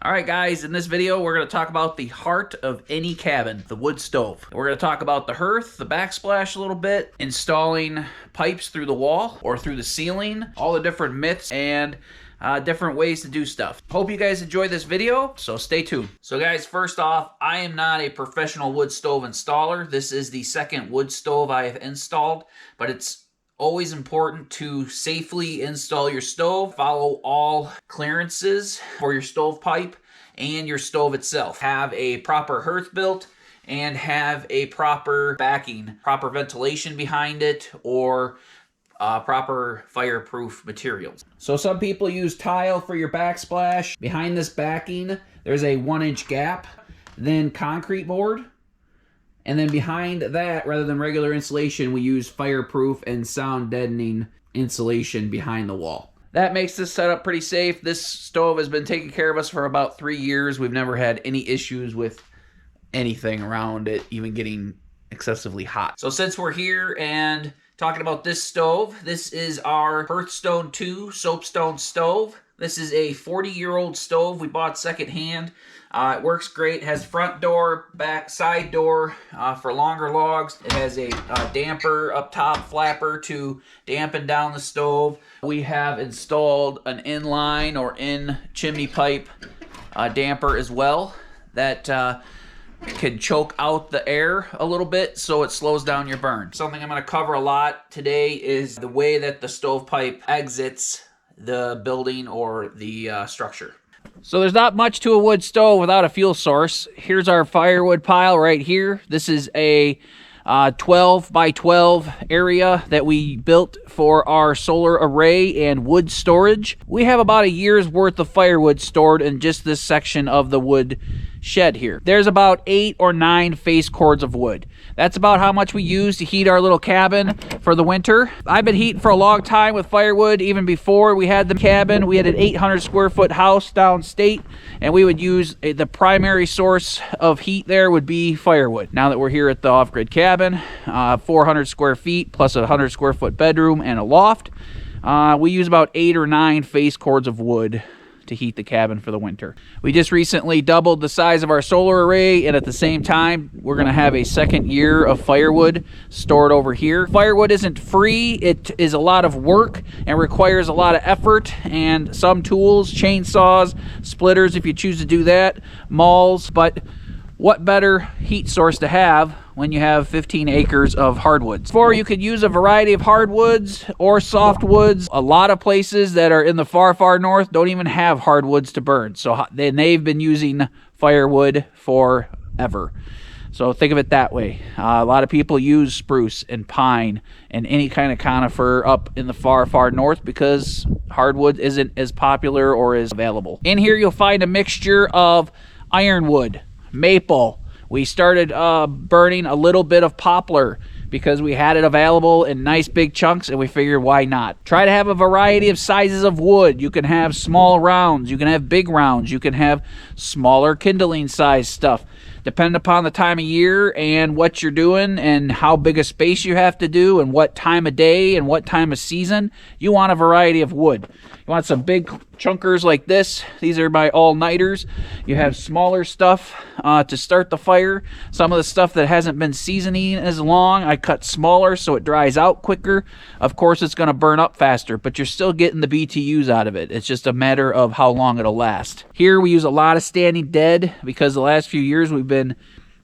All right, guys, in this video, we're going to talk about the heart of any cabin, the wood stove. We're going to talk about the hearth, the backsplash a little bit, installing pipes through the wall or through the ceiling, all the different myths and different ways to do stuff. Hope you guys enjoyed this video, so stay tuned. So guys, first off, I am not a professional wood stove installer. This is the second wood stove I have installed, but it's always important to safely install your stove. Follow all clearances for your stovepipe and your stove itself. Have a proper hearth built and have a proper backing, proper ventilation behind it, or proper fireproof materials. So some people use tile for your backsplash. Behind this backing, there's a 1-inch gap, then concrete board. And then behind that, rather than regular insulation, we use fireproof and sound deadening insulation behind the wall. That makes this setup pretty safe. This stove has been taking care of us for about 3 years. We've never had any issues with anything around it, even getting excessively hot. So since we're here and talking about this stove, this is our Hearthstone 2 Soapstone stove. This is a 40-year-old stove we bought secondhand. It works great. It has front door, back side door for longer logs. It has a damper up top, flapper to dampen down the stove. We have installed an inline or in chimney pipe damper as well that can choke out the air a little bit so it slows down your burn. Something I'm going to cover a lot today is the way that the stovepipe exits the building or the structure. So there's not much to a wood stove without a fuel source. Here's our firewood pile right here. This is a 12 by 12 area that we built for our solar array and wood storage. We have about a year's worth of firewood stored in just this section of the wood shed here. There's about 8 or 9 face cords of wood. That's about how much we use to heat our little cabin for the winter. I've been heating for a long time with firewood. Even before we had the cabin, we had an 800 square foot house downstate, and we would use the primary source of heat there would be firewood. Now that we're here at the off-grid cabin, 400 square feet plus a 100 square foot bedroom and a loft, we use about 8 or 9 face cords of wood to heat the cabin for the winter. We just recently doubled the size of our solar array, and at the same time we're going to have a second year of firewood stored over here. Firewood isn't free. It is a lot of work and requires a lot of effort and some tools, chainsaws, splitters if you choose to do that, mauls, but what better heat source to have when you have 15 acres of hardwoods? Or you could use a variety of hardwoods or softwoods. A lot of places that are in the far, far north don't even have hardwoods to burn. So they've been using firewood forever. So think of it that way. A lot of people use spruce and pine and any kind of conifer up in the far, far north because hardwood isn't as popular or as available. In here you'll find a mixture of ironwood, maple. We started burning a little bit of poplar because we had it available in nice big chunks, and we figured why not. Try to have a variety of sizes of wood. You can have small rounds, you can have big rounds, you can have smaller kindling size stuff. Depending upon the time of year and what you're doing and how big a space you have to do and what time of day and what time of season, you want a variety of wood. You want some big chunkers like this. These are my all-nighters. You have smaller stuff to start the fire. Some of the stuff that hasn't been seasoning as long, I cut smaller so it dries out quicker. Of course, it's going to burn up faster, but you're still getting the BTUs out of it. It's just a matter of how long it'll last. Here we use a lot of standing dead because the last few years we've been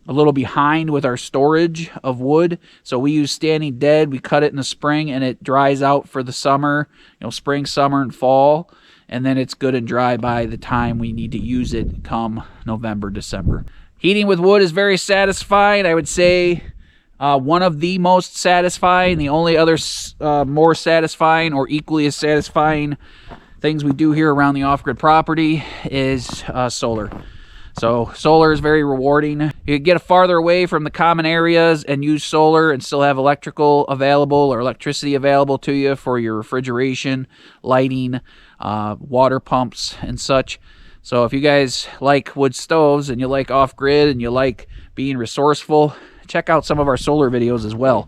a little behind with our storage of wood, so we use standing dead. We cut it in the spring and it dries out for the summer, spring, summer, and fall, and then it's good and dry by the time we need to use it come November, December. Heating with wood is very satisfying. I would say one of the most satisfying. The only other more satisfying or equally as satisfying things we do here around the off-grid property is solar. So solar is very rewarding. You can get farther away from the common areas and use solar and still have electrical available or electricity available to you for your refrigeration, lighting, water pumps, and such. So if you guys like wood stoves and you like off-grid and you like being resourceful, check out some of our solar videos as well.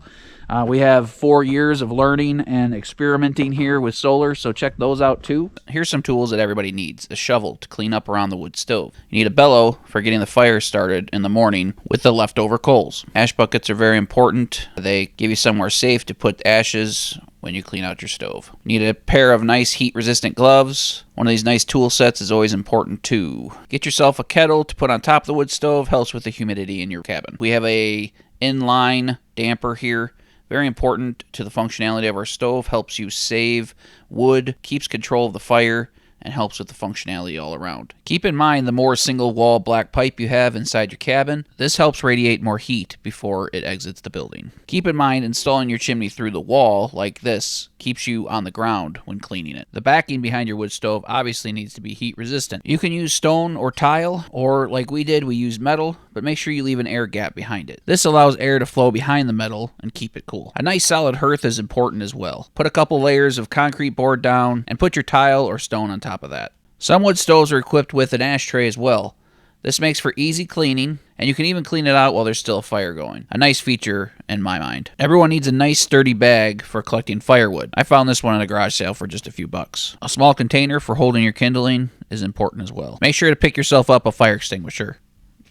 We have 4 years of learning and experimenting here with solar, so check those out too. Here's some tools that everybody needs. A shovel to clean up around the wood stove. You need a bellow for getting the fire started in the morning with the leftover coals. Ash buckets are very important. They give you somewhere safe to put ashes when you clean out your stove. You need a pair of nice heat-resistant gloves. One of these nice tool sets is always important too. Get yourself a kettle to put on top of the wood stove. Helps with the humidity in your cabin. We have a inline damper here. Very important to the functionality of our stove. Helps you save wood, keeps control of the fire, and helps with the functionality all around. Keep in mind the more single wall black pipe you have inside your cabin, this helps radiate more heat before it exits the building. Keep in mind installing your chimney through the wall like this keeps you on the ground when cleaning it. The backing behind your wood stove obviously needs to be heat resistant. You can use stone or tile, or like we did, we use metal, but make sure you leave an air gap behind it. This allows air to flow behind the metal and keep it cool. A nice solid hearth is important as well. Put a couple layers of concrete board down and put your tile or stone on top of that. Some wood stoves are equipped with an ashtray as well. This makes for easy cleaning, and you can even clean it out while there's still a fire going. A nice feature in my mind. Everyone needs a nice sturdy bag for collecting firewood. I found this one at a garage sale for just a few bucks. A small container for holding your kindling is important as well. Make sure to pick yourself up a fire extinguisher,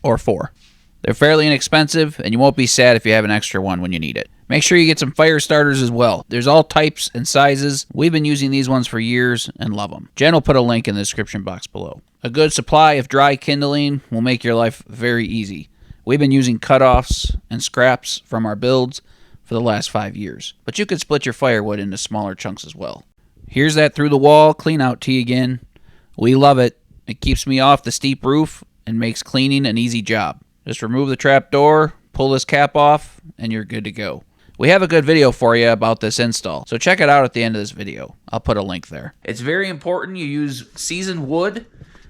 or 4. They're fairly inexpensive, and you won't be sad if you have an extra one when you need it. Make sure you get some fire starters as well. There's all types and sizes. We've been using these ones for years and love them. Jen will put a link in the description box below. A good supply of dry kindling will make your life very easy. We've been using cutoffs and scraps from our builds for the last 5 years. But you could split your firewood into smaller chunks as well. Here's that through the wall clean out tee again. We love it. It keeps me off the steep roof and makes cleaning an easy job. Just remove the trap door, pull this cap off, and you're good to go. We have a good video for you about this install, so check it out at the end of this video. I'll put a link there. It's very important you use seasoned wood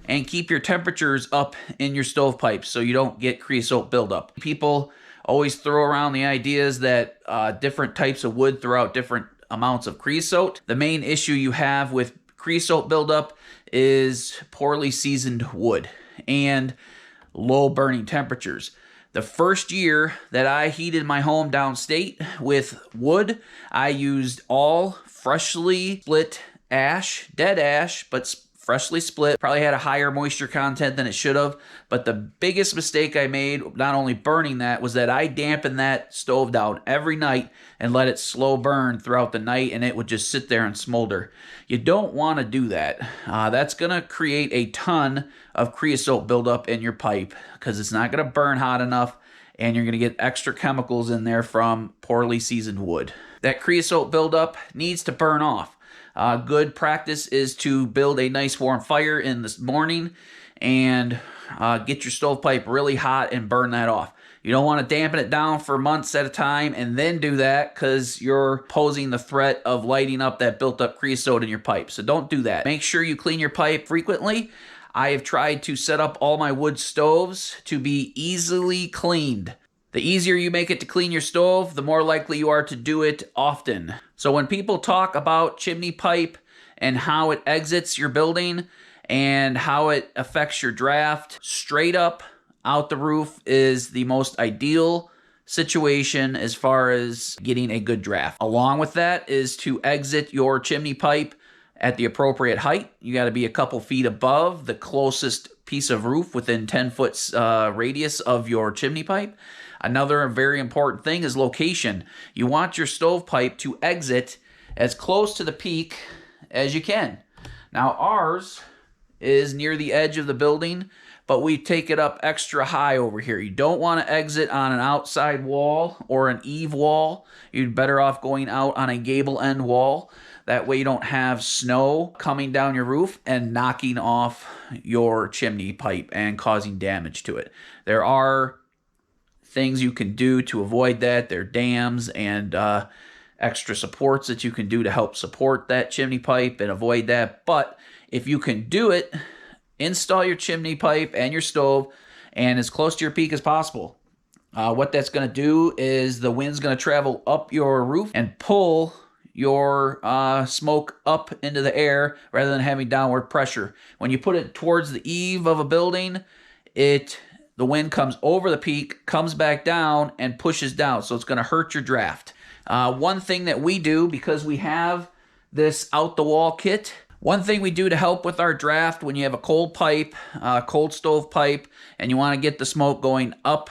and keep your temperatures up in your stovepipes so you don't get creosote buildup. People always throw around the ideas that different types of wood throw out different amounts of creosote. The main issue you have with creosote buildup is poorly seasoned wood and low burning temperatures. The first year that I heated my home downstate with wood, I used all freshly split ash, dead ash, but freshly split. Probably had a higher moisture content than it should have, but the biggest mistake I made, not only burning that, was that I dampened that stove down every night and let it slow burn throughout the night, and it would just sit there and smolder. You don't want to do that. That's going to create a ton of creosote buildup in your pipe because it's not going to burn hot enough, and you're going to get extra chemicals in there from poorly seasoned wood. That creosote buildup needs to burn off. Good practice is to build a nice warm fire in the morning and get your stovepipe really hot and burn that off. You don't want to dampen it down for months at a time and then do that because you're posing the threat of lighting up that built up creosote in your pipe. So don't do that. Make sure you clean your pipe frequently. I have tried to set up all my wood stoves to be easily cleaned. The easier you make it to clean your stove, the more likely you are to do it often. So when people talk about chimney pipe and how it exits your building and how it affects your draft, straight up out the roof is the most ideal situation as far as getting a good draft. Along with that is to exit your chimney pipe at the appropriate height. You got to be a couple feet above the closest piece of roof within 10 foot radius of your chimney pipe. Another very important thing is location. You want your stovepipe to exit as close to the peak as you can. Now ours is near the edge of the building, but we take it up extra high over here. You don't want to exit on an outside wall or an eave wall. You're better off going out on a gable end wall. That way you don't have snow coming down your roof and knocking off your chimney pipe and causing damage to it. There are things you can do to avoid that. There are dams and extra supports that you can do to help support that chimney pipe and avoid that. But if you can do it, install your chimney pipe and your stove and as close to your peak as possible. What that's going to do is the wind's going to travel up your roof and pull your smoke up into the air rather than having downward pressure. When you put it towards the eave of a building, the wind comes over the peak, comes back down, and pushes down. So it's going to hurt your draft. One thing that we do, because we have this out-the-wall kit, one thing we do to help with our draft when you have a cold pipe, cold stove pipe, and you want to get the smoke going up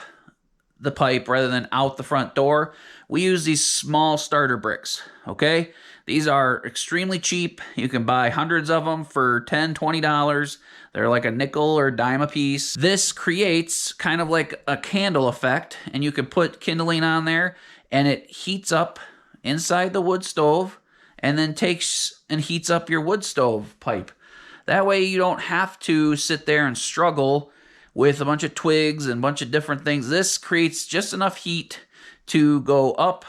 the pipe rather than out the front door, we use these small starter bricks, okay? These are extremely cheap. You can buy hundreds of them for $10, $20. They're like a nickel or dime a piece. This creates kind of like a candle effect, and you can put kindling on there, and it heats up inside the wood stove, and then takes and heats up your wood stove pipe. That way you don't have to sit there and struggle with a bunch of twigs and a bunch of different things. This creates just enough heat to go up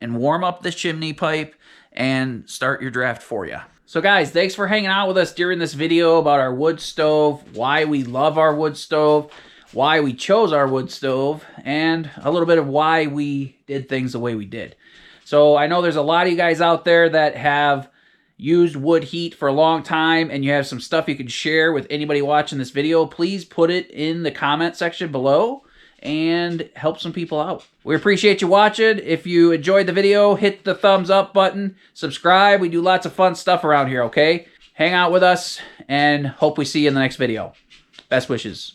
and warm up the chimney pipe and start your draft for you. So guys, thanks for hanging out with us during this video about our wood stove, why we love our wood stove, why we chose our wood stove, and a little bit of why we did things the way we did. So I know there's a lot of you guys out there that have used wood heat for a long time, and you have some stuff you can share with anybody watching this video. Please put it in the comment section below and help some people out. We appreciate you watching. If you enjoyed the video, hit the thumbs up button, subscribe. We do lots of fun stuff around here, okay? Hang out with us, and hope we see you in the next video. Best wishes.